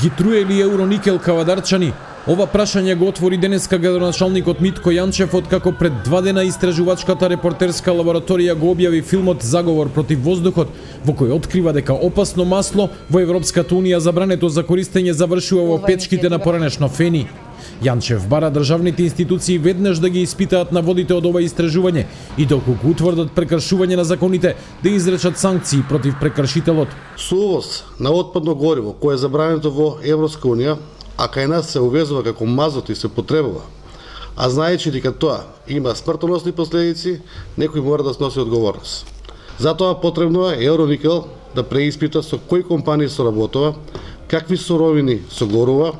Ги труе ли Евроникел кавадарчани? Ова прашање го отвори денеска градоначалникот Митко Јанчев, откако пред 2 дена истражувачката репортерска лабораторија го објави филмот Заговор против воздухот, во кој открива дека опасно масло во Европската унија забрането за користење завршува во печките на поранешно фени. Јанчев бара државните институции веднаш да ги испитаат наводите од ова истражување и доколку утврдат прекршување на законите, да изречат санкции против прекршителот. Со увоз на отпадно гориво кое е забрането во Европска унија, а кај нас се увезува како мазот и се потребува, а знаејќи дека тоа има смртоносни последици, некој мора да сноси одговорност. Затоа потребно е Евроникел да преиспита со кои компании соработува, какви суровини согорува,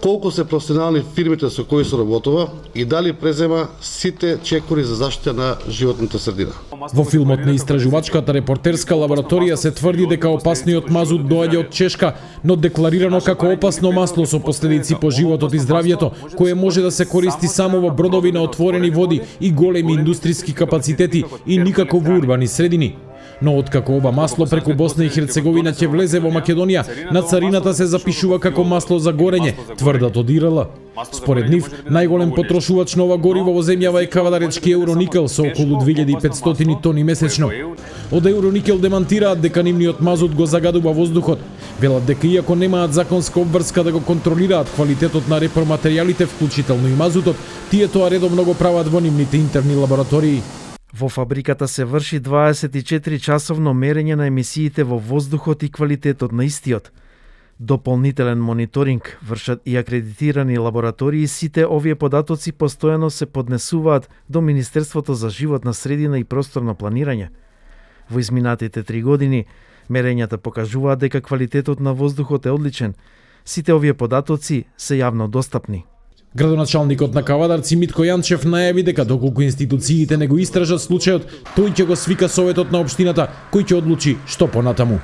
колку се професионални фирмите со кои соработува и дали презема сите чекори за заштита на животната средина. Во филмот на истражувачката репортерска лабораторија се тврди дека опасниот мазут доаѓа од Чешка, но декларирано како опасно масло со последици по животот и здравјето, кое може да се користи само во бродови на отворени води и големи индустријски капацитети и никако во урбани средини. Но откако ова масло преку Босна и Херцеговина ќе влезе во Македонија, на царината се запишува како масло за горење, тврдат од ИРЛ. Според нив, најголем потрошувач на ова гориво во земјава е кавадаречки Евроникел со околу 2500 тони месечно. Од Евроникел демантираат дека нивниот мазут го загадува воздухот. Велат дека иако немаат законска обврска да го контролираат квалитетот на репроматеријалите, вклучително и мазутот, тие тоа редовно го прават во нивните интерни лаборатории. Во фабриката се врши 24-часовно мерење на емисиите во воздухот и квалитетот на истиот. Дополнителен мониторинг вршат и акредитирани лаборатории, сите овие податоци постојано се поднесуваат до Министерството за животна средина и просторно планирање. Во изминатите 3 години, мерењата покажуваат дека квалитетот на воздухот е одличен. Сите овие податоци се јавно достапни. Градоначалникот на Кавадарци Митко Јанчев најави дека доколку институциите не го истражат случајот, тој ќе го свика советот на општината, кој ќе одлучи што понатаму.